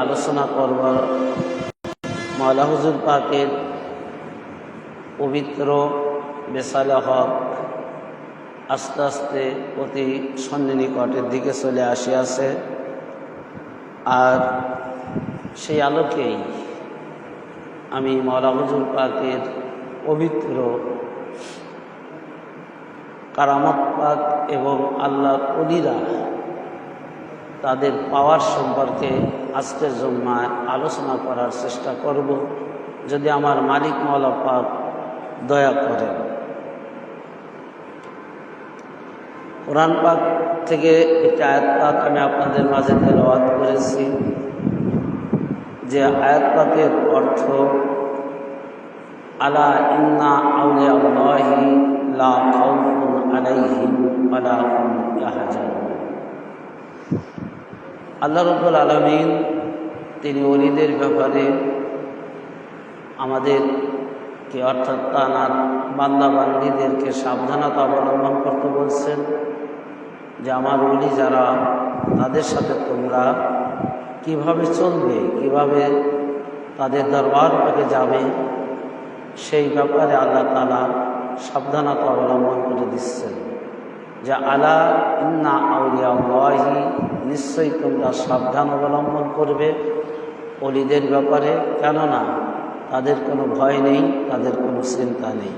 আলোচনা করব মাওলা হুজুর পাকের পবিত্র বেসালে হক আস্তে আস্তে অতি সন্নিকটের দিকে চলে আসিয়াছে। আর সেই আলোকেই আমি মাওলা হুজুর পাকের পবিত্র কারামত পাক এবং আল্লাহর ওলিরা তাদের পাওয়ার সম্পর্কে আজকের জুম্মায় আলোচনা করার চেষ্টা করব, যদি আমার মালিক মাওলা পাক দয়া করেন। কোরআন পাক থেকে একটি আয়াত পাক আমি আপনাদের মাঝে তেলাওয়াত করেছি, যে আয়াত পাকের অর্থ আলা ইন্না আউলিয়া আল্লাহি লা খাউফুন আলাইহিম ওয়া লা হুম ইয়াহজানুন। আল্লাহ রাব্বুল আলামিন তিনি ওলিদের ব্যাপারে আমাদেরকে অর্থাৎ তার বান্দা বান্দীদেরকে সাবধানতা অবলম্বন করতে বলছেন, যে আমার ওলি যারা তাদের সাথে তোমরা কিভাবে চলবে, কিভাবে তাদের দরবার থেকে যাবে, সেই ব্যাপারে আল্লাহ তাআলা সাবধানতা অবলম্বন করে দিচ্ছেন। যে আলা ইন্না আউলিয়া আল্লাহি, নিশ্চয়ই তোমরা সাবধান অবলম্বন করবে ওলিদের ব্যাপারে, কেননা তাদের কোনো ভয় নেই, তাদের কোনো চিন্তা নেই।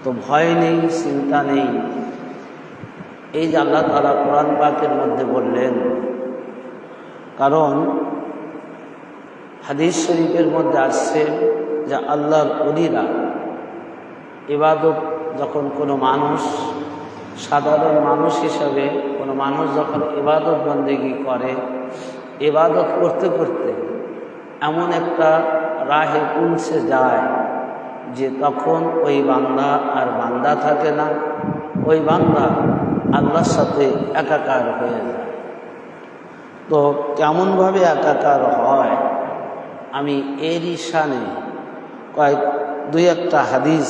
তো ভয় নেই, চিন্তা নেই, এই যে আল্লাহ তাআলা কোরআন পাকের মধ্যে বললেন, কারণ হাদিস শরীফের মধ্যে আসছে যে আল্লাহর ওলিরা ইবাদত যখন কোনো মানুষ, সাধারণ মানুষ হিসাবে কোনো মানুষ যখন ইবাদত বন্দেগী করে, ইবাদত করতে করতে এমন একটা রাহে পৌঁছে যায় যে তখন ওই বান্দা আর বান্দা থাকে না, ওই বান্দা আল্লাহর সাথে একাকার হয়ে যায়। তো কেমনভাবে একাকার হয়, আমি এরই শানে দুই একটা হাদিস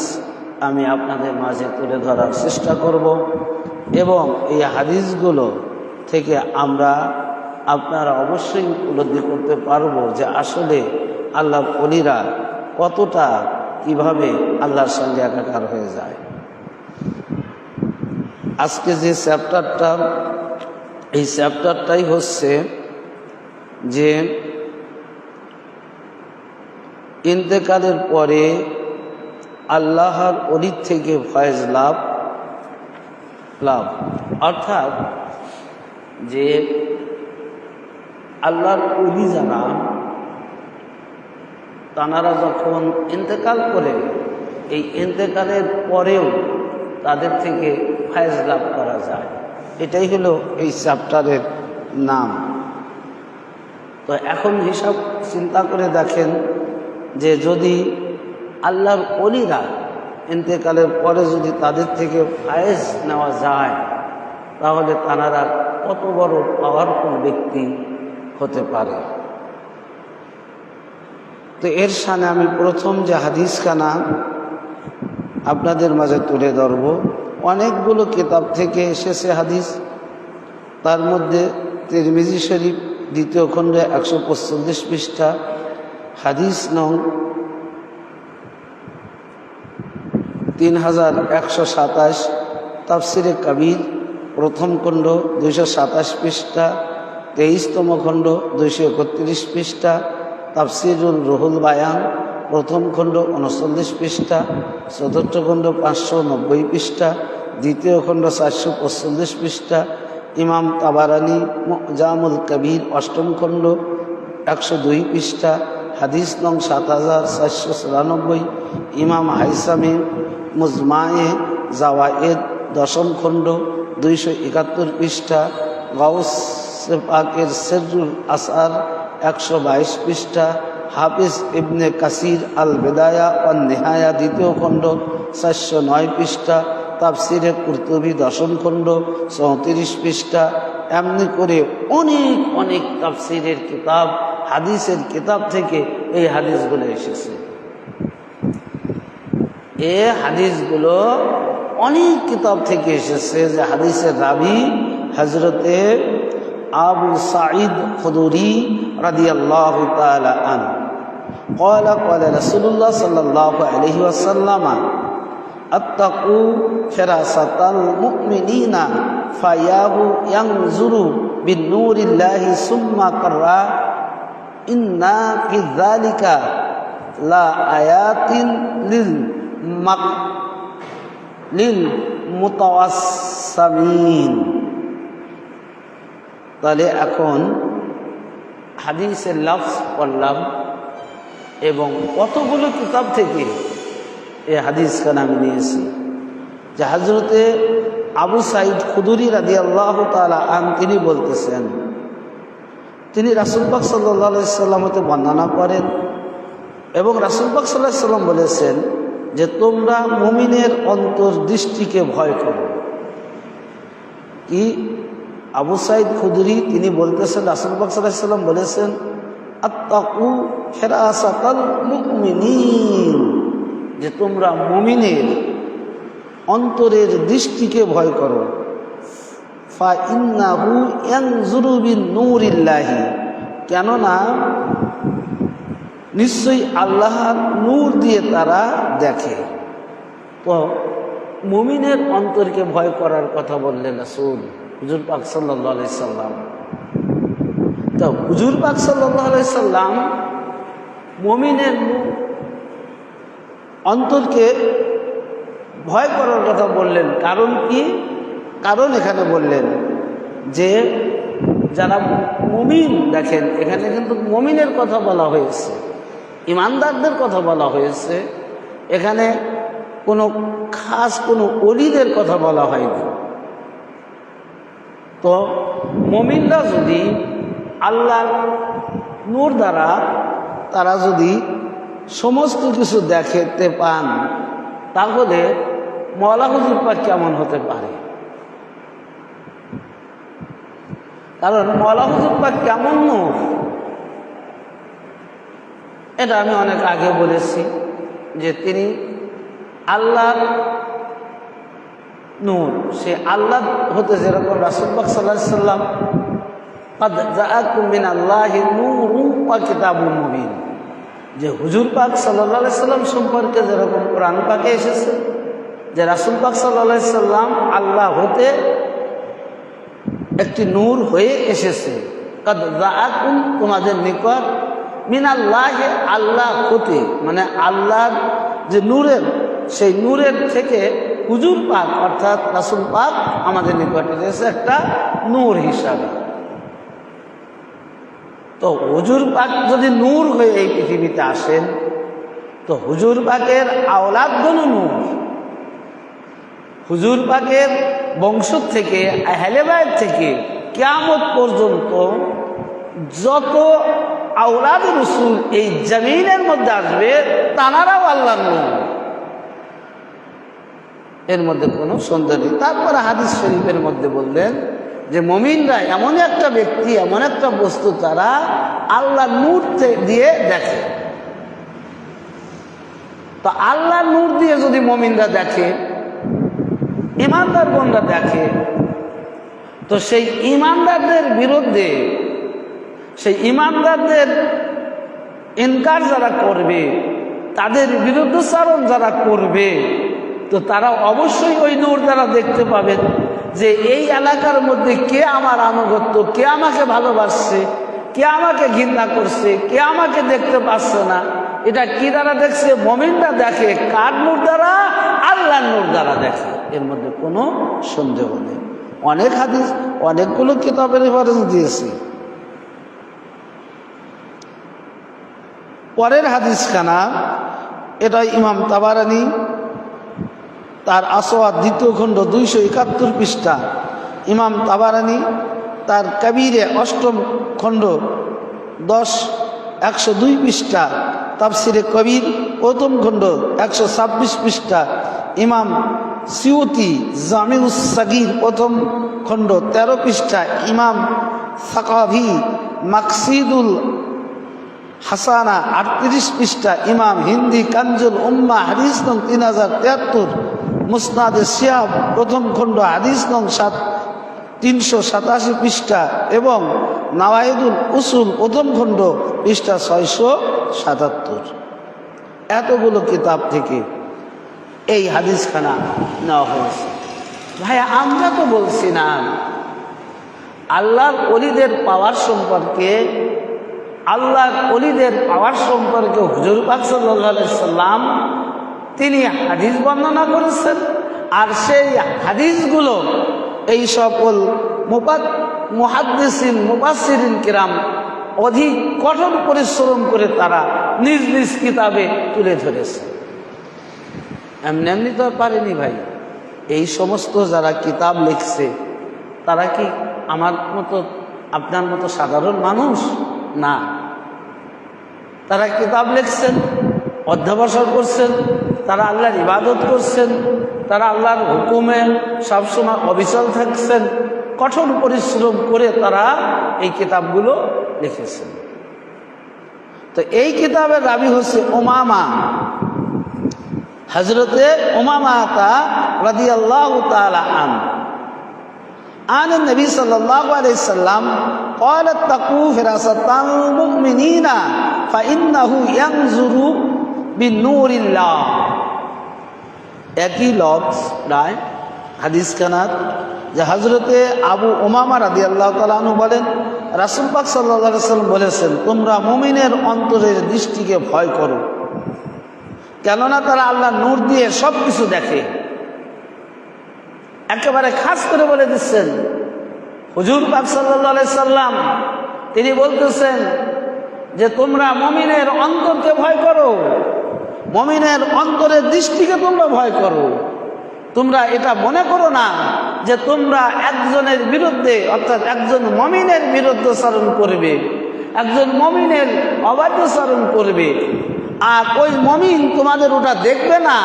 আমি আপনাদের মাঝে তুলে ধরার চেষ্টা করব, এবং এই হাদিসগুলো থেকে আপনারা অবশ্যই উপলব্ধি করতে পারবো যে আসলে আল্লাহর ওলিরা কতটা কিভাবে আল্লাহর সঙ্গে একাকার হয়ে যায়। আজকে যে চ্যাপ্টারটা, এই চ্যাপ্টারটাই হচ্ছে যে ইন্তেকালের পরে আল্লাহর ওলির থেকে ফয়েজ লাভ, অর্থাৎ যে আল্লাহর ওলি যারা তানারা যখন ইন্তেকাল করে, এই ইন্তেকালের পরেও তাদের থেকে ফয়েজ লাভ করা যায়, এটাই হলো এই চ্যাপ্টারের নাম। তো এখন হিসাব চিন্তা করে দেখেন যে যদি আল্লাহর ওলিরা ইন্তেকালের পরে যদি তাদের থেকে ফয়েজ নেওয়া যায়, তাহলে তারা কত বড় পাওয়ারফুল ব্যক্তি হতে পারে। তো এর সামনে আমি প্রথম যে হাদিসখানা আপনাদের মাঝে তুলে ধরব, অনেকগুলো কিতাব থেকে এসেছে হাদিস, তার মধ্যে তিরমিজি শরীফ 2য় খণ্ডে 145 পৃষ্ঠা, হাদিস নং 3127, তাফসিরে কবির প্রথম খণ্ড 227 পৃষ্ঠা, 23তম খণ্ড 231 পৃষ্ঠা, তাফসিরুল রুহুল বায়ান প্রথম খণ্ড 39 পৃষ্ঠা, চতুর্থ খণ্ড 590 পৃষ্ঠা, দ্বিতীয় খণ্ড 445 পৃষ্ঠা, ইমাম তাবারানি মুজামুল কবির 8ম খণ্ড 102 পৃষ্ঠা, হাদিস নং 7494, ইমাম হাইসামি মুজমায়ে জাওয়ায়েদ 10ম খণ্ড 271 পৃষ্ঠা, গাউস পাকের সিররুল আসার 122 পৃষ্ঠা, হাফিজ ইবনে কাসির আল বেদায়া ওয়ান নিহায়া 2য় খণ্ড 409 পৃষ্ঠা, তাফসিরে কুরতুবি 10ম খণ্ড 34 পৃষ্ঠা। এমনি করে অনেক অনেক তাফসিরের কিতাব, হাদিসের কিতাব থেকে এই হাদিসগুলো এসেছে। এই হাদিসগুলো অনেক কিতাব থেকে এসেছে, যে হাদিসের রাবি হযরতে আবু সাঈদ খুদরি রাদিয়াল্লাহু তাআলা আনহু قال قال رسول الله صلى الله عليه وسلم اتقوا فراسة المؤمنين فياه ينظر بالنور الله ثم قرأ إنا في ذلك لا آيات للمتوسمين তাহলে এখন হাদিসের লফজ পড়লাম এবং কতগুলো কিতাব থেকে এই হাদিসখানা আমি নিয়েছি যে হযরতে আবু সাঈদ খুদরি রাদিয়াল্লাহু তাআলা আন তিনি বলতেছেন, তিনি রাসূল পাক সাল্লাল্লাহু আলাইহি সাল্লাম হতে বর্ণনা করেন এবং রাসূল পাক সাল্লাল্লাহু আলাইহি সাল্লাম বলেছেন যে তোমরা মুমিনের অন্তর্দৃষ্টিকে ভয় করো। কি আবু সাঈদ খুদরি তিনি বলতেছেন রাসূল পাক সাল্লাল্লাহু আলাইহি সাল্লাম বলেছেন আত্তাকু ফিরাসাতাল মুমিনিন, যে তোমরা মুমিনের অন্তরের দৃষ্টিকে ভয় করো। ফা ইন্নাহু ইয়ানজুরু বিন নূরিল্লাহি, কেননা নিশ্চয়ই আল্লাহর নূর দিয়ে তারা দেখে। তো মুমিনের অন্তরকে ভয় করার কথা বললেন রাসূল হুজুর পাক সাল্লাল্লাহু আলাইহি সাল্লাম। তো হুজুর পাক সাল্লাল্লাহু আলাইহি সাল্লাম মুমিনের অন্তরকে ভয় করার কথা বললেন, কারণ কি? কারণ এখানে বললেন যে যারা মুমিন, দেখেন এখানে কিন্তু মুমিনের কথা বলা হয়েছে, ইমানদারদের কথা বলা হয়েছে, এখানে কোনো খাস কোনো ওলিদের কথা বলা হয়নি। তো মুমিনরা যদি আল্লাহর নূর দ্বারা তারা যদি সমস্ত কিছু দেখতে পান, তাহলে মওলা হুজুর পাক কেমন হতে পারে? কারণ মওলা হুজুর পাক কেমন নূর, এটা আমি অনেক আগে বলেছি যে তিনি আল্লাহর নূর, সে আল্লাহ হতে যেরকম রাসূল পাক সাল্লাল্লাহু আলাইহি সাল্লাম قد جاءكم من الله نور وكتاب مبين, যে হুজুর পাক সাল্লাল্লাহু আলাইহি সাল্লাম সম্পর্কে যেরকম কোরআন পাকে এসেছে যে রাসূল পাক সাল্লাল্লাহু আলাইহি সাল্লাম আল্লাহ হতে একটি নূর হয়ে এসেছে। قد جاءكم, তোমাদের নিকট, মিনাল্লাহি, আল্লাহ হতে, মানে আল্লাহর যে নূরের, সেই নূরের থেকে হুজুর পাক অর্থাৎ রাসূল পাক আমাদের নিকট এসেছে একটা নূর হিসাবে। তো হুজুর পাক যদি নূর হয়ে এই পৃথিবীতে আসেন, তো হুজুর পাকের আওলাদগুলো নূর, হুজুর পাকের বংশ থেকে, আহলে বাইত থেকে কিয়ামত পর্যন্ত যত আওলাদ রাসূল এই জমিনের মধ্যে আসবে তানারাও আল্লাহর নূর, এর মধ্যে কোনো সন্দেহ নেই। তারপরে হাদিস শরীফের মধ্যে বললেন যে মুমিনরা এমন একটা ব্যক্তি, এমন একটা বস্তু তারা আল্লাহর নূর দিয়ে দেখে। তো আল্লাহর নূর দিয়ে যদি মুমিনরা দেখে, ঈমানদার বান্দা দেখে, তো সেই ঈমানদারদের বিরুদ্ধে, সেই ঈমানদারদের ইনকার যারা করবে, তাদের বিরুদ্ধাচরণ যারা করবে, তো তারা অবশ্যই ওই নূর দ্বারা দেখতে পাবেন যে এই এলাকার মধ্যে কে আমার আনুগত্য, কে আমাকে ভালোবাসছে, কে আমাকে ঘৃণা করছে, কে আমাকে দেখতে পাচ্ছে না। এটা কি দ্বারা দেখছে? মুমিনরা দেখে কার নূর দ্বারা? আল্লাহর নূর দ্বারা দেখে, এর মধ্যে কোনো সন্দেহ নেই। অনেক হাদিস, অনেকগুলো কিতাবের রেফারেন্স দিয়েছি। পরের হাদিসখানা এটা ইমাম তাবারানি তার আসওয়াদ দ্বিতীয় খণ্ড 271 পৃষ্ঠা, ইমাম তাবারানি তার কাবীরে অষ্টম খণ্ড 102 পৃষ্ঠা, তাফসিরে কবির প্রথম খণ্ড 126 পৃষ্ঠা, ইমাম সিউতি জামিউস সাগীর প্রথম খণ্ড 13 পৃষ্ঠা, ইমাম সাকাভি মাকসিদুল হাসানা 38 পৃষ্ঠা, ইমাম হিন্দি কানজুল উম্মাহ হাদিস নং 3073, মুসনাদে শিহাব প্রথম খণ্ড হাদিস নং 387 পৃষ্ঠা এবং নাওয়াইদুল উসুল প্রথম খণ্ড পৃষ্ঠা 677। এতগুলো কিতাব থেকে এই হাদিসখানা নেওয়া হয়েছে। ভাই আমরা তো বলছি না আল্লাহর ওলিদের পাওয়ার সম্পর্কে, আল্লাহর ওলিদের পাওয়ার সম্পর্কে হুজুর পাক সাল্লাল্লাহু আলাইহি সাল্লাম তিনি হাদিস বর্ণনা করেছেন। আর সেই হাদিসগুলো এই সকল মুহাদ্দিসিন মুফাসসিরিন কিরাম অধিক কঠোর পরিশ্রম করে তারা নিজ নিজ কিতাবে তুলে ধরেছে। এমনি এমনি তো পারেনি ভাই। এই সমস্ত যারা কিতাব লিখছে তারা কি আমার মতো আপনার মতো সাধারণ মানুষ না। তারা কিতাব লিখছেন, অধ্যবসায় করছেন, তারা আল্লাহর ইবাদত করছেন, তারা আল্লাহর হুকুমে সবসময় অবিচল থাকছেন, কঠোর পরিশ্রম করে তারা এই কিতাবগুলো লিখেছেন। তো এই কিতাবের রাবি হচ্ছে উমামা, হযরতে উমামা রাদিয়াল্লাহু তাআলা আন নবী সাল্লাল্লাহু আলাইহি সাল্লাম قال اتقوا فراسة المؤمنين فإنه ينظر بنور الله। একই লফজ রায় হাদিস খানাত যে হযরতে আবু উমামা রাদিয়াল্লাহু তাআলা আনহু বলেন রাসূল পাক সাল্লাল্লাহু আলাইহি সাল্লাম বলেছেন, তোমরা মুমিনের অন্তরের দৃষ্টিকে ভয় করো, কেননা তারা আল্লাহর নূর দিয়ে সব কিছু দেখে। একেবারে খাস করে বলে দিচ্ছেন হুজুর পাক সাল্লাল্লাহু আলাইহি সাল্লাম, তিনি বলতেছেন যে তোমরা মুমিনের অন্তরকে ভয় করো, মুমিনের অন্তরের দৃষ্টিকে তোমরা ভয় করো। তোমরা এটা মনে করো না যে তোমরা একজনের বিরুদ্ধে অর্থাৎ একজন মুমিনের বিরুদ্ধাচরণ করবে, একজন মুমিনের অবাধ্যাচরণ করবে, আর ওই মুমিন তোমাদের ওটা দেখবে না,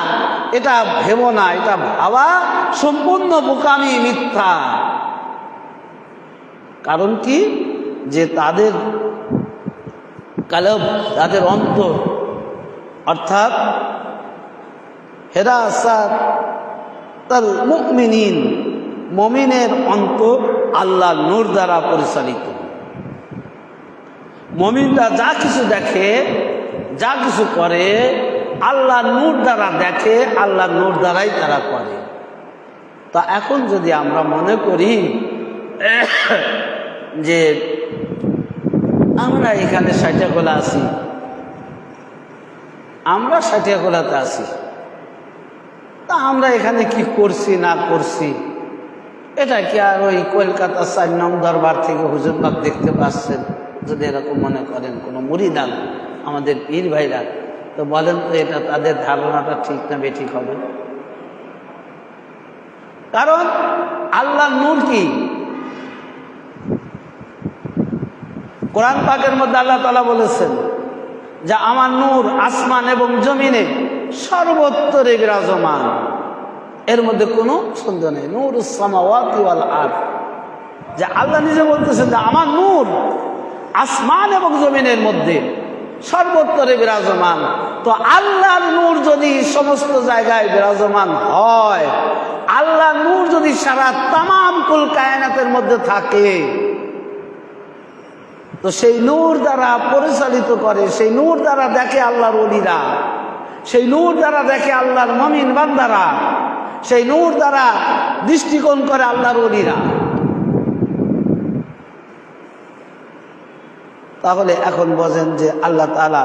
এটা ভেবো না। এটা ভাবা সম্পূর্ণ বোকামি, মিথ্যা। কারণ কি? যে তাদের কালব, তাদের অন্তর অর্থাৎ হেরাসাতাল মুমিনিন, মুমিনের অন্তর আল্লাহ নূর দ্বারা পরিচালিত। মুমিনরা যা কিছু দেখে, যা কিছু করে আল্লাহ নূর দ্বারা দেখে, আল্লাহ নূর দ্বারাই তারা করে। তা এখন যদি আমরা মনে করি যে আমরা এখানে সাইটাগোলা আছি, আমরা সাইটাগোলাতে আছি, তা আমরা এখানে কি করছি না করছি এটা কি আর ওই কলকাতা 4 নং দরবার থেকে হুজুর পাক দেখতে পাচ্ছেন? যদি এরকম মনে করেন কোনো মুরিদান আমাদের পীর ভাইরা, তো বলেন তো এটা তাদের ধারণাটা ঠিক না বেঠিক হবে? কারণ আল্লাহর নূর কি? কোরআন পাকের মধ্যে আল্লাহ তাআলা বলেছেন যে আমার নূর আসমান এবং জমিনে সর্বত্রে বিরাজমান। এর মধ্যে কোনো সন্দেহ নেই। নূরুস সামাওয়াতি ওয়াল আরদ, যে আল্লাহ নিজে বলতেছেন যে আমার নূর আসমান এবং জমিনের মধ্যে সর্বত্রে বিরাজমান। তো আল্লাহর নূর যদি সমস্ত জায়গায় বিরাজমান হয়, আল্লাহর নূর যদি সারা তামাম কুল কায়নাতের মধ্যে থাকে, তো সেই নূর দ্বারা পরিচালিত করে, সেই নূর দ্বারা দেখে আল্লাহর ওলিরা, সেই নূর দ্বারা দেখে আল্লাহর মুমিন বান্দারা, সেই নূর দ্বারা দৃষ্টিকোণ করে আল্লাহর ওলিরা। তাহলে এখন বোঝেন যে আল্লাহ তাআলা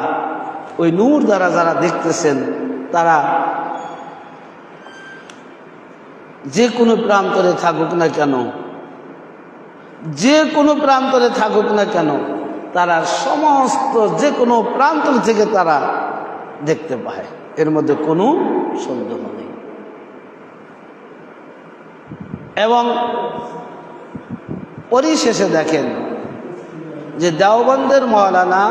ওই নূর দ্বারা যারা দেখতেছেন তারা যে কোনো প্রান্তরে থাকুক না কেন, যে কোনো প্রান্তরে থাকুক না কেন, তারা সমস্ত যে কোনো প্রান্তর থেকে তারা দেখতে পায়, এর মধ্যে কোনো সন্দেহ নেই। এবং পরিশেষে দেখেন যে দেওবন্দের মওলানা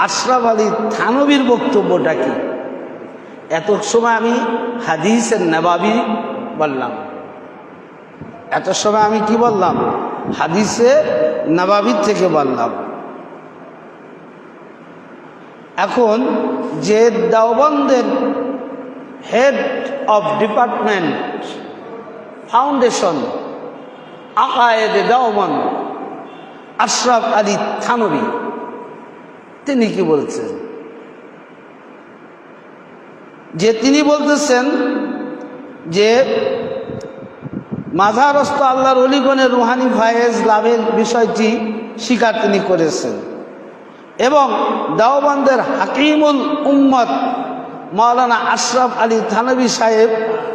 আশরাফ আলী থানভীর বক্তব্যটা কি। এত সময় আমি হাদিসের নবাবী বললাম, এত সময় আমি কি বললাম? হাদিসে নবাবীর থেকে বললাম। এখন যে দেওবন্দের হেড অফ ডিপার্টমেন্ট ফাউন্ডেশন আকায়েদে দেওবন্দ, আশরাফ আলী থানভী তিনি কি বলছেন, যে তিনি বলতেছেন যে মাজারস্থ আল্লাহর অলিগণের রুহানি ফায়েজ লাভের বিষয়টি স্বীকার তিনি করেছেন এবং দেওবন্দের হাকিমুল উম্মত মাওলানা আশরাফ আলী থানভী সাহেব,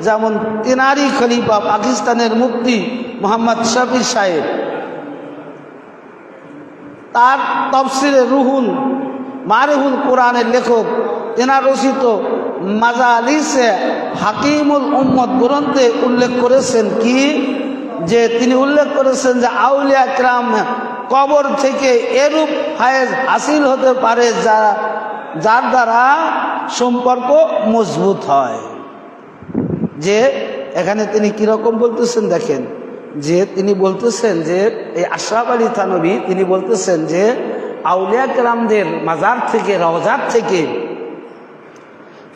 যেমন তেনারি খলিফা পাকিস্তানের মুফতি মোহাম্মদ শফি সাহেব, তার তাফসিরে রুহুল মারিফুল কোরআনের লেখক, তেনার রচিত মাজালিসে হাকিমুল উম্মত গ্রন্থে উল্লেখ করেছেন কি, যে তিনি উল্লেখ করেছেন যে আউলিয়া কিরাম কবর থেকে এরূপ ফায়েজ হাসিল হতে পারে যার দ্বারা সম্পর্ক মজবুত হয়। যে এখানে তিনি কিরকম বলতেছেন দেখেন, যে তিনি বলতেছেন যে এই আশরাফ আলী থানভী তিনি বলতেছেন যে আউলিয়া কেরামদের মাজার থেকে, রওজার থেকে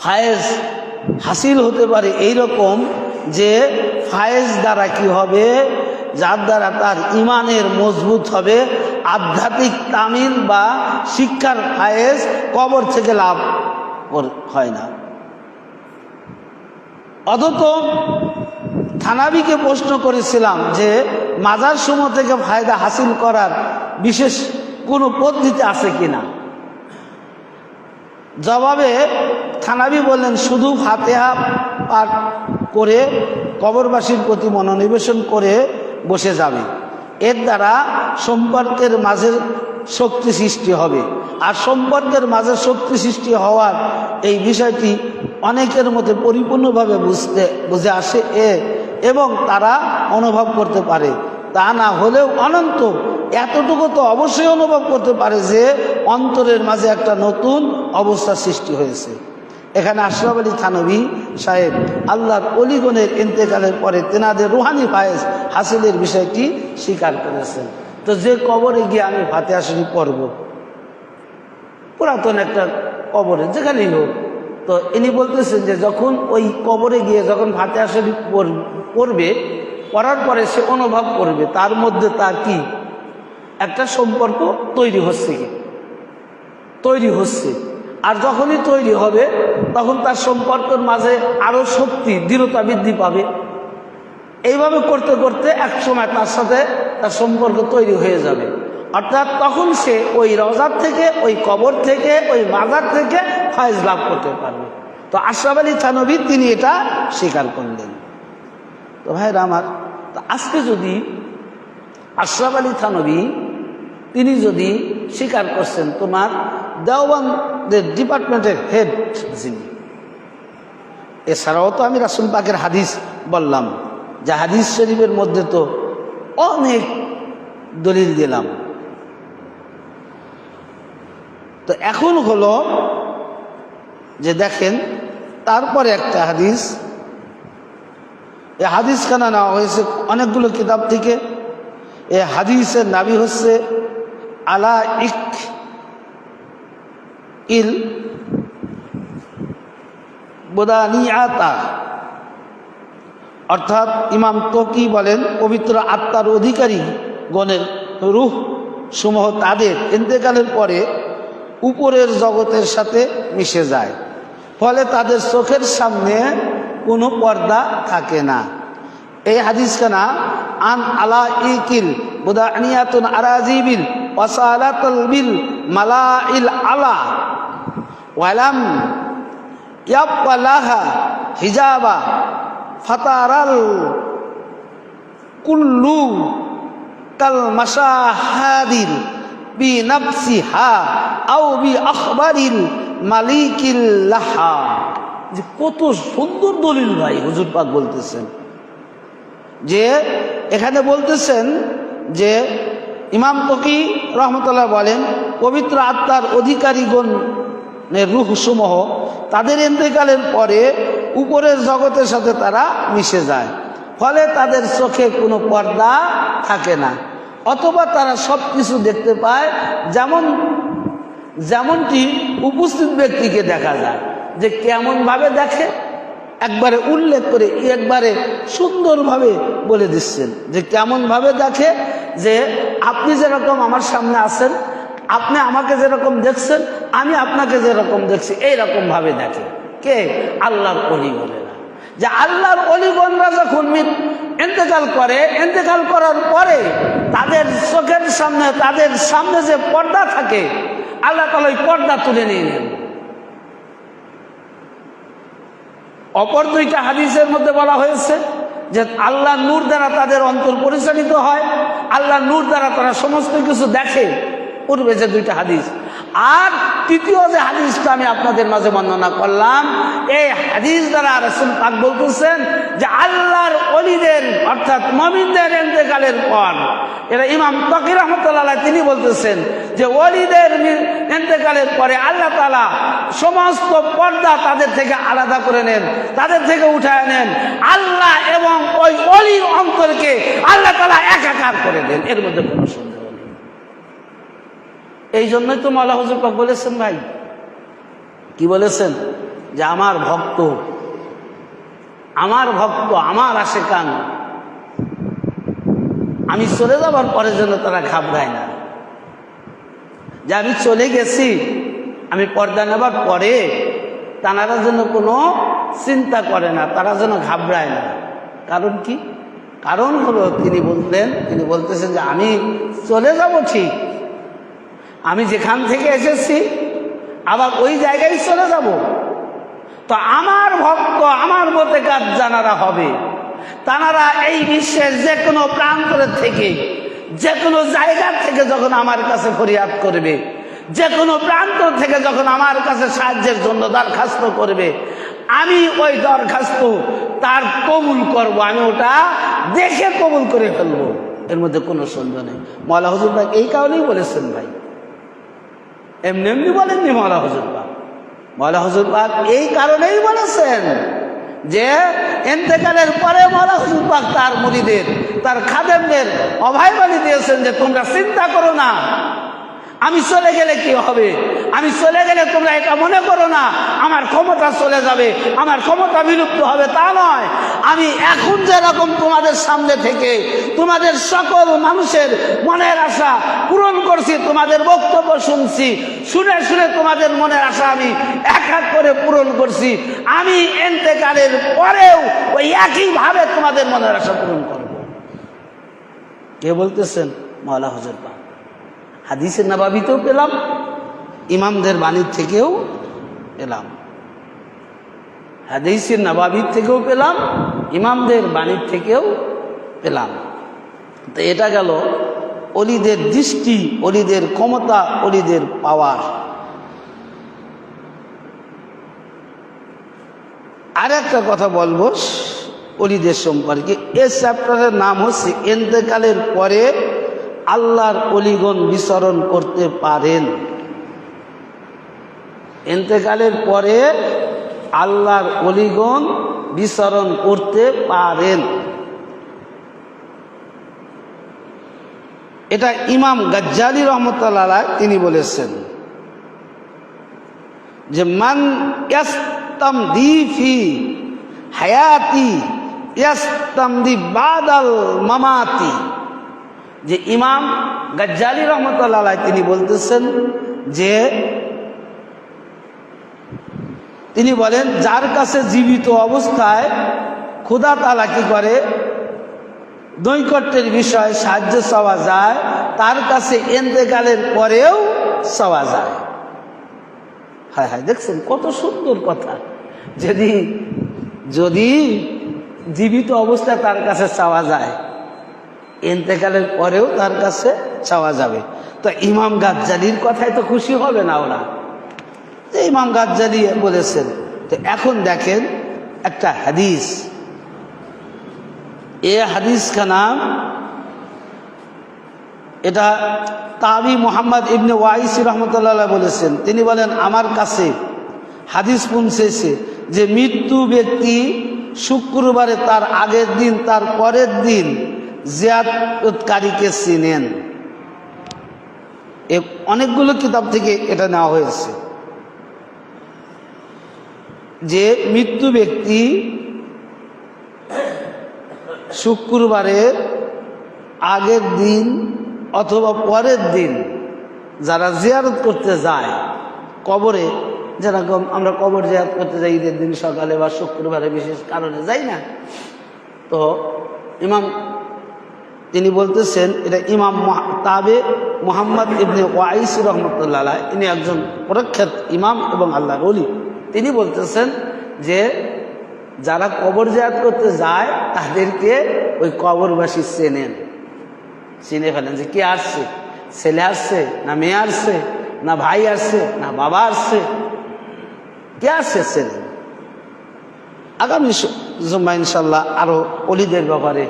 ফায়েজ হাসিল হতে পারে এইরকম, যে ফায়েজ দ্বারা কি হবে, যার দ্বারা তার ইমানের মজবুত হবে, আধ্যাত্মিক তামিল বা শিক্ষার ফায়েজ কবর থেকে লাভ হয় না। অথচ থানভীকে প্রশ্ন করেছিলাম যে মাজার সমূহ থেকে ফায়দা হাসিল করার বিশেষ কোনো পদ্ধতি আছে কিনা। জবাবে থানভী বললেন, শুধু ফাতিহা পাঠ করে কবরবাসীর প্রতি মনোনিবেশন করে বসে যাবে, এর দ্বারা সম্পর্কের মাঝে শক্তি সৃষ্টি হবে। আর সম্পর্কের মাঝে শক্তি সৃষ্টি হওয়ার এই বিষয়টি অনেকের মধ্যে পরিপূর্ণভাবে বুঝে আসে এবং তারা অনুভব করতে পারে। তা না হলেও অনন্ত এতটুকু তো অবশ্যই অনুভব করতে পারে যে অন্তরের মাঝে একটা নতুন অবস্থা সৃষ্টি হয়েছে। এখানে আশরাফ আলী থানভী সাহেব আল্লাহর অলিগণের ইন্তেকালের পরে তেনাদের রুহানি ফায়েজ হাসিলের বিষয়টি স্বীকার করেছেন। তো যে কবরে গিয়ে আমি ফাতিহা শরীফ পড়ব, পুরাতন একটা কবরে যেখানেই হোক, তো ইনি বলতেছেন যে যখন ওই কবরে গিয়ে যখন ফাতিহা শরীফ পড়বে, পড়ার পরে সে অনুভব করবে তার মধ্যে তার কি একটা সম্পর্ক তৈরি হচ্ছে, তৈরি হচ্ছে। আর যখনই তৈরি হবে তখন তার সম্পর্কের মাঝে আরো শক্তি, দৃঢ়তা বৃদ্ধি পাবে। এইভাবে করতে করতে এক সময় তার সাথে তার সম্পর্ক তৈরি হয়ে যাবে। অর্থাৎ তখন সে ওই রওজার থেকে, ওই কবর থেকে, ওই মাজার থেকে ফায়েজ লাভ করতে পারবে। তো আশরাফ আলী থানভী তিনি এটা স্বীকার করলেন। তো ভাইরা আমার, তো আজকে যদি আশরাফ আলী থানভী তিনি যদি স্বীকার করছেন, তোমার দেওবন্দের ডিপার্টমেন্টের হেড যিনি, এছাড়াও তো আমি রাসূল পাকের হাদিস বললাম, যে হাদিস শরীফের মধ্যে তো অনেক দলিল দিলাম। তো এখন হলো যে দেখেন, তারপরে একটা হাদিস, এই হাদিস খানা নেওয়া হয়েছে অনেকগুলো কিতাব থেকে। এই হাদিসের নাবি হচ্ছে আলা ইক ইল বোদানিয়াতা, অর্থাৎ ইমাম তকি বলেন পবিত্র আত্মার অধিকারী গণের রূহ সমূহ তাদের ইন্তেকালের পরে উপরের জগতের সাথে মিশে যায়, ফলে তাদের চোখের সামনে কোনো পর্দা থাকে না। এই হাদিসখানা আন আলা ইকিল বুদানিয়াতুন আরাজিবিল ওয়াসালাতুল বিল মালাইল আলা ওয়ালাম ইয়াবলাহা হিজাবা ফাতারাল কুল্লু কাল মাশাহাদিল বি নাফসিহা আও বি আখবারিল মালিকিল লাহা। যে কত সুন্দর দলিল ভাই হুজুর পাক বলতেছেন, যে এখানে বলতেছেন যে ইমাম তকি রহমতুল্লাহ বলেন পবিত্র আত্মার অধিকারীগণের রূহ সমূহ তাদের ইন্তেকালের পরে উপরের জগতের সাথে তারা মিশে যায়, ফলে তাদের চোখে কোনো পর্দা থাকে না, অথবা তারা সব কিছু দেখতে পায় যেমনটি উপস্থিত ব্যক্তিকে দেখা যায়। যে কেমনভাবে দেখে একবারে উল্লেখ করে একবারে সুন্দরভাবে বলে দিচ্ছেন, যে কেমনভাবে দেখে, যে আপনি যেরকম আমার সামনে আছেন, আপনি আমাকে যেরকম দেখছেন, আমি আপনাকে যেরকম দেখছি, এইরকম ভাবে দেখে কে? আল্লাহর ওলিগণেরা। যে আল্লাহর ওলিগণরা যখন ইন্তেকাল করে, ইন্তেকাল করার পরে তাদের চোখের সামনে, তাদের সামনে যে পর্দা থাকে, আল্লাহ তাআলা ওই পর্দা তুলে নিয়ে নেন। অপর দুইটা হাদিসের মধ্যে বলা হয়েছে যে আল্লাহর নূর দ্বারা তাদের অন্তর পরিচালিত হয়, আল্লাহর নূর দ্বারা তারা সমস্ত কিছু দেখে। পূর্বে যে দুইটা হাদিস, আর তৃতীয় যে হাদিসটা আমি আপনাদের মাঝে বর্ণনা করলাম, এই হাদিস দ্বারা রাসূল পাক বলতেছেন যে আল্লাহর ওলিদের অর্থাৎ মুমিনদের ইন্তেকালের পর, এরা ইমাম তাকি রাহমাতুল্লাহ আলাইহি তিনি বলতেছেন যে ওলিদের ইন্তেকালের পরে আল্লাহ তাআলা সমস্ত পর্দা তাদের থেকে আলাদা করে নেন, তাদের থেকে উঠায় নেন। আল্লাহ এবং ওই ওলির অন্তরকে আল্লাহ তাআলা একাকার করে দেন, এর মধ্যে কোনো সন্দেহ নেই। এই জন্যই তো মাওলানা হুজুর পাক বলেছেন, ভাই কি বলেছেন? যে আমার ভক্ত, আমার আশিকান, আমি চলে যাবার পরে যেন তারা ঘাবড়ায় না। যে আমি চলে গেছি, আমি পর্দা নেবার পরে তারা যেন কোনো চিন্তা করে না, তারা যেন ঘাবড়ায় না। কারণ কি? কারণ হলো তিনি বলতেছেন যে আমি চলে যাব ঠিক, আমি যেখান থেকে এসেছি আবার ওই জায়গায় চলে যাব। তো আমার ভক্ত, আমার মতে কাজ জানারা হবে, তারা এই বিশ্বের যে কোনো প্রান্তরের থেকে, যে কোনো জায়গা থেকে যখন আমার কাছে ফরিয়াদ করবে, যে কোনো প্রান্ত থেকে যখন আমার কাছে সাহায্যের জন্য দরখাস্ত করবে, আমি ওই দরখাস্ত তার কবুল করব, আমি ওটা দেখে কবুল করে ফেলবো, এর মধ্যে কোনো সন্দেহ নেই। মাওলানা হুজুর পাক এই কারণেই বলেছেন, ভাই এমনি এমনি বলেননি মাওলানা হুজুর পাক। মাওলানা হুজুর পাক এই কারণেই বলেছেন যে ইন্তেকালের পরে মাওলানা হুজুর পাক তার মুরিদের, তার খাদেমদের অভয়বাণী দিয়েছেন যে তোমরা চিন্তা করো না, আমি চলে গেলে কি হবে, আমি চলে গেলে তোমরা এটা মনে করো না আমার ক্ষমতা চলে যাবে, আমার ক্ষমতা বিলুপ্ত হবে, তা নয়। আমি এখন যেরকম তোমাদের সামনে থেকে তোমাদের সকল মানুষের মনের আশা পূরণ করছি, তোমাদের বক্তব্য শুনছি, শুনে শুনে তোমাদের মনের আশা আমি এক এক করে পূরণ করছি, আমি ইন্তেকালের পরেও ওই একইভাবে তোমাদের মনের আশা পূরণ করব। কে বলতেছেন? মাওলানা হুজুর পাক। হাদিসে নববীতেও পেলাম, ইমামদের বাণীর থেকেও পেলাম, হাদিসে নববী থেকেও পেলাম, ইমামদের বাণীর থেকেও পেলাম। তো এটা গেল ওলিদের দৃষ্টি, ওলিদের ক্ষমতা, ওলিদের পাওয়ার। আর একটা কথা বলবো ওলিদের সম্পর্কে, এই চ্যাপ্টারের নাম হচ্ছে ইন্তেকালের পরে আল্লাহর ওলিগণ বিচরণ করতে পারেন। ইন্তেকালের পরে আল্লাহর ওলিগণ বিচরণ করতে পারেন। এটা ইমাম গাজ্জালি রাহমাতুল্লাহ আলাইহি তিনি বলেছেন যে মান ইয়াস্তামদি ফি হায়াতি ইয়াস্তামদি বাদাল মামাতি। যে ইমাম গাজ্জালি রাহমাতুল্লাহ আলাইহি তিনি বলতেছেন যে তিনি বলেন যার কাছে জীবিত অবস্থায় খোদা তাআলা কি করে নৈকট্যের বিষয়ে সাহায্য চাওয়া যায়, তার কাছে ইন্তেকালের পরেও চাওয়া যায়। হ্যাঁ হ্যাঁ, দেখছেন কত সুন্দর কথা। যদি জীবিত অবস্থায় তার কাছে চাওয়া যায়, ইন্তেকালের পরেও তার কাছে চাওয়া যাবে। তো ইমাম গাজ্জালির কথায় তো খুশি হবে না ওরা, যে ইমাম গাজ্জালি বলেছেন। তো এখন দেখেন একটা হাদিস, এই হাদিস কা নাম, এটা তাবি মোহাম্মদ ইবনে ওয়াইসি রহমতুল্লাহ বলেছেন। তিনি বলেন আমার কাছে হাদিস পৌঁছেছে যে মৃত্যু ব্যক্তি শুক্রবারে তার আগের দিন তার পরের দিন জিয়ারতকারীকে চিনেন। অনেকগুলো কিতাব থেকে এটা নেওয়া হয়েছে যে মৃত্যু ব্যক্তি শুক্রবারের আগের দিন অথবা পরের দিন যারা জিয়ারত করতে যায় কবরে, যেরকম আমরা কবর জিয়ারত করতে যাই ঈদের দিন সকালে বা শুক্রবারে বিশেষ কারণে যাই না, তো ইমাম তিনি বলতেছেন, এটা ইমাম তাবে মুহাম্মদ ইবনে ওয়াইস রহমতুল্লাহ আলাইহি, ইনি একজন প্রখ্যাত ইমাম এবং আল্লাহর ওলি। তিনি বলতেছেন যে যারা কবর জিয়ারত করতে যায় তাদেরকে ওই কবরবাসী চিনে ফেলেন যে কে আসছে, ছেলে আসছে না মেয়ে আসছে না ভাই আসছে না বাবা আসছে, কে আসছে ছেলে। আগামী জুম্মা ইনশাল্লাহ আরো অলিদের ব্যাপারে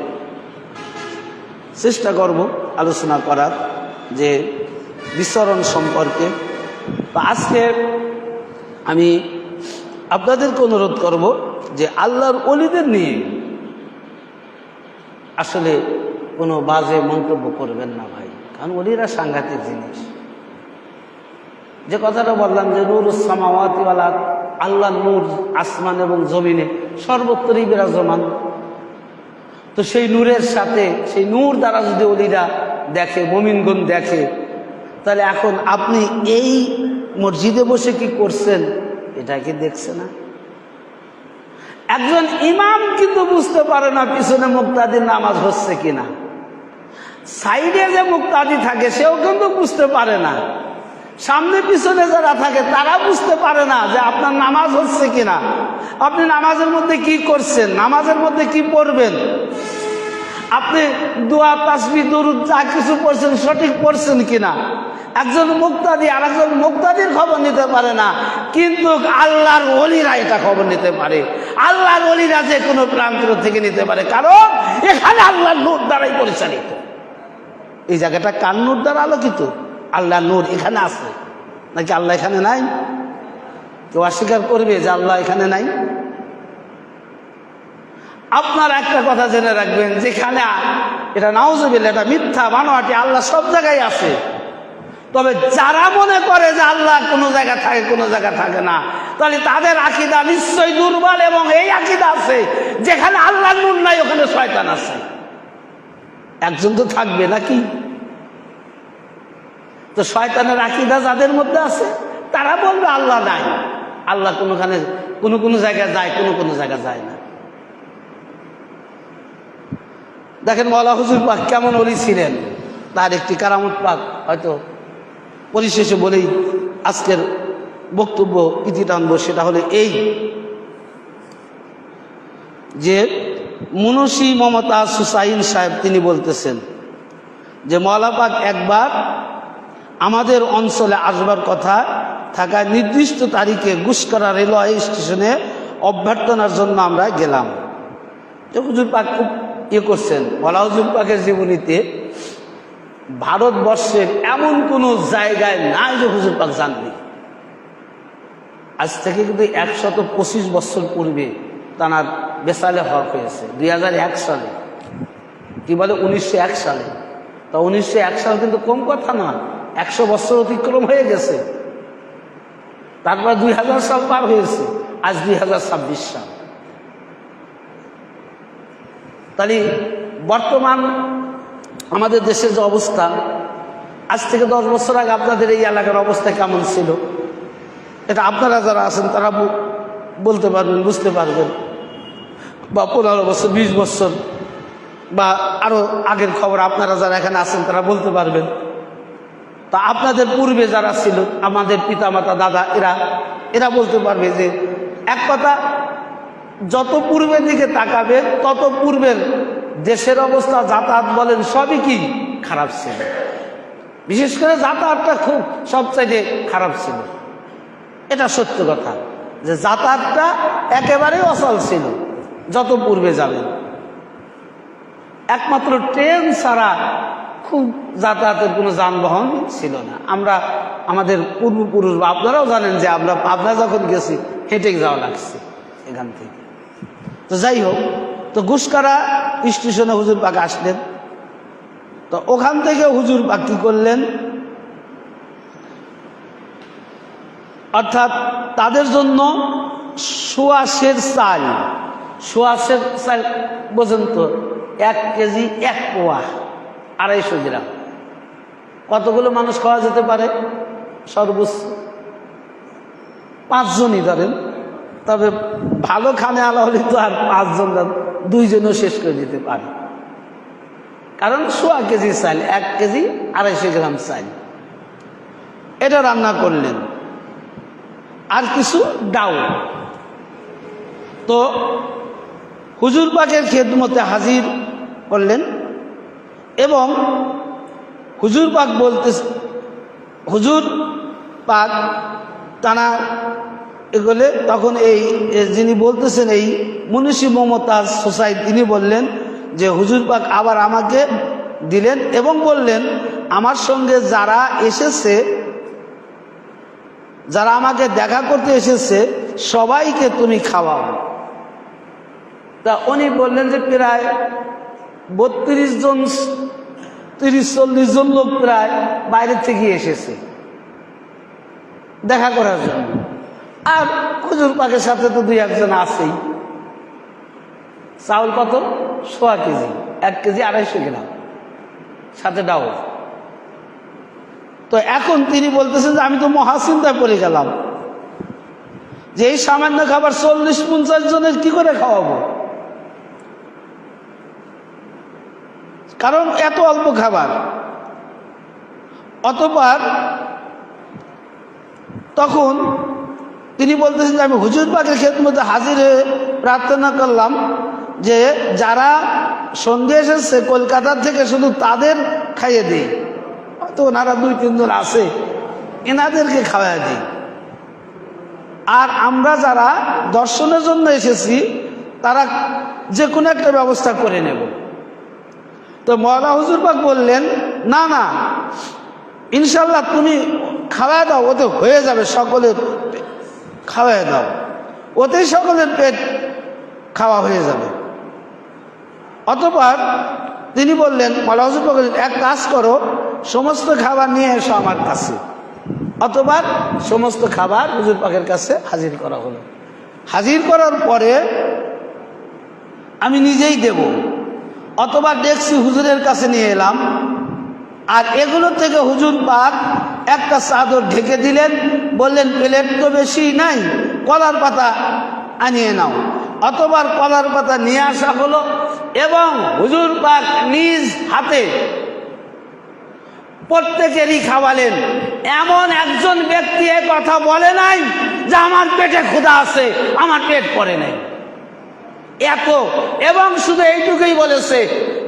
চেষ্টা করব আলোচনা করার, যে বিচরণ সম্পর্কে। তো আজকে আমি আপনাদেরকে অনুরোধ করব যে আল্লাহর অলিদের নিয়ে আসলে কোনো বাজে মন্তব্য করবেন না ভাই, কারণ অলিরা সাংঘাতিক জিনিস। যে কথাটা বললাম যে নূরুস সামাওয়াতি ওয়াল আরদ, আল্লাহর নূর আসমান এবং জমিনে সর্বত্রই বিরাজমান। তো সেই নূরের সাথে, সেই নূর দ্বারা যদি অলিরা দেখে, মুমিনগণ দেখে, তাহলে এখন আপনি এই মসজিদে বসে কি করছেন এটা কি দেখছে না? একজন ইমাম কিন্তু বুঝতে পারে না পিছনে মুক্তাদির নামাজ হচ্ছে কিনা, সাইডে যে মুক্তাদি থাকে সেও কিন্তু বুঝতে পারে না, সামনে পিছনে যারা থাকে তারা বুঝতে পারে না যে আপনার নামাজ হচ্ছে কিনা, আপনি নামাজের মধ্যে কি করছেন, নামাজের মধ্যে কি পড়বেন, আপনি দোয়া তাসবিহ দরুদ যা কিছু পড়ছেন সঠিক পড়ছেন কিনা। একজন মুক্তাদি আর একজন মুক্তাদির খবর নিতে পারে না, কিন্তু আল্লাহর ওলিরা এটা খবর নিতে পারে। আল্লাহর ওলিরা যে কোনো প্রান্ত থেকে নিতে পারে, কারণ এখানে আল্লাহর নূর দ্বারাই পরিচালিত। এই জায়গাটা কার নূর দ্বারা আলোকিত? আল্লাহর নূর এখানে আছে নাকি আল্লাহ এখানে নাই? কেউ অস্বীকার করবে যে আল্লাহ এখানে নাই? আপনার একটা কথা জেনে রাখবেন, যেখানে এটা নাউজুবিল্লাহ, এটা মিথ্যা বানোয়াটি, আল্লাহ সব জায়গায় আছে। তবে যারা মনে করে যে আল্লাহ কোনো জায়গা থাকে কোনো জায়গা থাকে না, তাহলে তাদের আকীদা নিশ্চয়ই দুর্বল। এবং এই আকীদা আছে যেখানে আল্লাহর নূর নাই ওখানে শয়তান আছে, একজন তো থাকবে নাকি? তো শয়তানের আকীদা যাদের মধ্যে আছে তারা বলবে আল্লাহ নাই, আল্লাহ কোনোখানে কোনো কোনো জায়গায় যায়, কোনো কোনো জায়গায় যায় না। দেখেন মাওলানা হুজুর পাক কেমন ওলি ছিলেন, তার একটি কারামত পাক হয়তো পরিশেষে বলেই আজকের বক্তব্য ইতি টানব। সেটা হলো এই যে মুনশি মমতাজ হুসাইন সাহেব তিনি বলতেছেন যে মাওলানা পাক একবার আমাদের অঞ্চলে আসবার কথা থাকা নির্দিষ্ট তারিখে গুসকরা রেলওয়ে স্টেশনে অভ্যর্থনার জন্য আমরা গেলাম। যে হুজুর পাক খুব করছেন, মাওলানা হুজুর পাকের জীবনীতে ভারতবর্ষের এমন কোনো জায়গায় নাই যে হুজুর পাক জাননি। আজ থেকে কিন্তু 125 বছর পূর্বে তাঁর বেসালে হক হয়েছে 2001 সালে, কি বলে 1901 সালে। তা 1901 সাল কিন্তু কম কথা না, 100 বছর অতিক্রম হয়ে গেছে। তারপর 2000 সাল পার হয়েছে, আজ 2026 সাল। তাহলে বর্তমান আমাদের দেশের যে অবস্থা, আজ থেকে 10 বছর আগে আপনাদের এই এলাকার অবস্থা কেমন ছিল এটা আপনারা যারা আছেন তারা বলতে পারবেন, বুঝতে পারবেন। বা 15 বছর 20 বছর বা আরো আগের খবর আপনারা যারা এখানে আছেন তারা বলতে পারবেন। তা আপনাদের পূর্বে যারা ছিল, আমাদের পিতামাতা দাদা, এরা বলতে পারবে যে এক কথা, যত পূর্বের দিকে তাকাবেন তত পূর্বের দেশের অবস্থা, যাতায়াত বলেন সবই কি খারাপ ছিল। বিশেষ করে যাতায়াতটা খুব সবচাইতে খারাপ ছিল। এটা সত্য কথা যে যাতায়াতটা একেবারেই অচল ছিল যত পূর্বে যাবেন। একমাত্র ট্রেন ছাড়া খুব যাতায়াতের কোনো যানবাহন ছিল না। আমরা আমাদের পূর্বপুরুষ বা আপনারাও জানেন যে আমরা যখন গেছি হেঁটে যাওয়া লাগছে এখান থেকে। তো যাই হোক, তো গুসকরা স্টেশনে হুজুর পাক আসলেন। তো ওখান থেকে হুজুর পাক কি করলেন, অর্থাৎ তাদের জন্য সোয়াশের চাল বোঝেন তো, 1 কেজি 1 পোয়া 250 গ্রাম, কতগুলো মানুষ খাওয়া যেতে পারে? সর্বোচ্চ 5 জনই ধরেন। তবে ভালো খানে আলা হলে তো আর 5 জন, 2 জনও শেষ করে দিতে পারে। কারণ 1.25 কেজি চাল, 1 কেজি 250 গ্রাম চাল, এটা রান্না করলেন, আর কিছু ডাউ। তো হুজুর পাকের খেদমতে হাজির করলেন এবং হুজুর পাক বলতে, হুজুর পাক টানা এগুলো তখন এই যিনি বলতেছেন এই মুন্সি মমতাজ সোসাই, তিনি বললেন যে হুজুর পাক আবার আমাকে দিলেন এবং বললেন আমার সঙ্গে যারা এসেছে, যারা আমাকে দেখা করতে এসেছে সবাইকে তুমি খাওয়াও। তা উনি বললেন যে প্রায় 32 জন, 30-40 জন লোক প্রায় বাইরে থেকে এসেছে দেখা করার জন্য। আর হুজুর পাকের সাথে তো 2-1 জন আছেই। চাউল কত? 1.25 কেজি, 1 কেজি 250 গ্রাম, সাথে ডাউ। তো এখন তিনি বলতেছেন যে আমি তো মহাচিন্তায় পড়ে গেলাম যে এই সামান্য খাবার 40-50 জনের কি করে খাওয়াবো, কারণ এত অল্প খাবার। অতঃপর তখন তিনি বলতেছেন যে আমি হুজুর পাকের খেদমতে হাজির হয়ে প্রার্থনা করলাম যে যারা সঙ্গে এসেছে কলকাতা থেকে শুধু তাদের খাইয়ে দিই, হয়তো ওনারা 2-3 জন আছে, এনাদেরকে খাওয়াই দিই, আর আমরা যারা দর্শনের জন্য এসেছি তারা যে কোনো একটা ব্যবস্থা করে নেব। তো মওলানা হুজুর পাক বললেন না না, ইনশাল্লাহ তুমি খাওয়াই দাও, ওতে হয়ে যাবে, সকলের খাওয়াই দাও, ওতেই সকলের পেট খাওয়া হয়ে যাবে। অতঃপর তিনি বললেন, মওলানা হুজুর পাক বললেন এক কাজ করো, সমস্ত খাবার নিয়ে এসো আমার কাছে। অতঃপর সমস্ত খাবার হুজুর পাকের কাছে হাজির করা হলো। হাজির করার পরে আমি নিজেই দেব। অতঃপর ডেকসি হুজুরের কাছে নিয়ে এলাম, আর এগুলো থেকে হুজুর পাক একটা চাদর ঢেকে দিলেন, বললেন প্লেট তো বেশি নাই, কলার পাতা আনিয়ে নাও। অতঃপর কলার পাতা নিয়ে আসা হলো এবং হুজুর পাক নিজ হাতে প্রত্যেকেরই খাওয়ালেন। এমন একজন ব্যক্তি এ কথা বলে নাই যে আমার পেটে ক্ষুধা আছে, আমার পেট পড়ে নাই, এত। এবং শুধু এইটুকুই বলেছে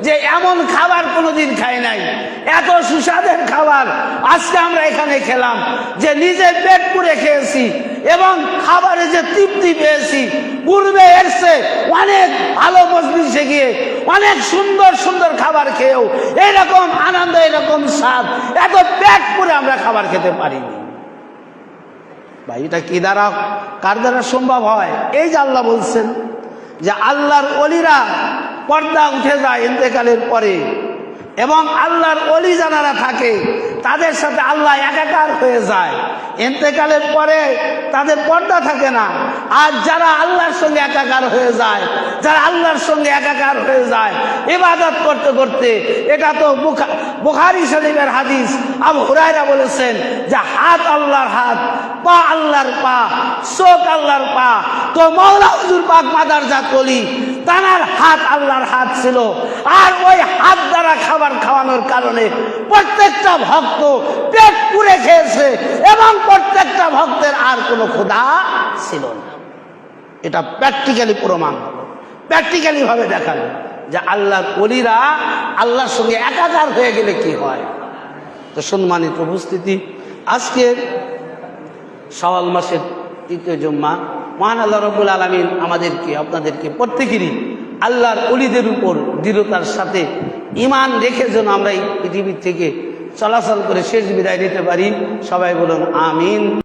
যে এমন খাবার কোনোদিন খাই নাই, এত সুস্বাদের খাবার আজকে আমরা এখানে খেলাম, যে নিজে পেট পুরে খেয়েছি এবং খাবারে যে তৃপ্তি পেয়েছি, পূর্বে এসে অনেক ভালো মজলিসে গিয়ে অনেক সুন্দর সুন্দর খাবার খেয়েও এরকম আনন্দ, এরকম স্বাদ, এত পেট পুরে আমরা খাবার খেতে পারিনি। ভাই এটা কি দ্বারা, কার দ্বারা সম্ভব হয়? এই যে আল্লাহ বলছেন যে আল্লাহর ওলিরা পর্দা উঠে যায় ইন্তেকালের পরে, এবং আল্লাহর ওলি যারা থাকে তাদের সাথে আল্লাহ একাকার হয়ে যায়। ইন্তেকালের পরে তাদের পর্দা থাকে না। আর যারা আল্লাহর সঙ্গে একাকার হয়ে যায়, যারা আল্লাহর সঙ্গে একাকার হয়ে যায় ইবাদত করতে করতে, এটা তো বুখারী শরীফের হাদিস, আবু হুরায়রা বলেছেন যে হাত আল্লাহর হাত, পা আল্লাহর পা, চোখ আল্লাহর পা। তো মওলানা হুজুর পাক মাদারজাত ওলি, তানার হাত আল্লাহর হাত ছিল, আর ওই হাত দ্বারা খাবার খাওয়ানোর কারণে প্রত্যেকটা ভক্ত পেট পুরে খেয়েছে এবং প্রত্যেকটা ভক্তের আর কোনো ক্ষুধা ছিল না। এটা প্র্যাকটিক্যালি প্রমাণ হলো, প্র্যাকটিক্যালি ভাবে দেখালো যে আল্লাহর ওলিরা আল্লাহর সঙ্গে একাকার হয়ে গেলে কি হয়। তো সম্মানিত উপস্থিতি, আজকে শাওয়াল মাসের 3য় জুম্মা, মহান আল্লাহ রাব্বুল আলামিন আমাদেরকে, আপনাদেরকে প্রত্যেকেরই আল্লাহর ওলিদের উপর দৃঢ়তার সাথে ঈমান রেখে যেন আমরা এই পৃথিবী থেকে চলাচল করে শেষ বিদায় নিতে পারি। সবাই বলুন আমিন।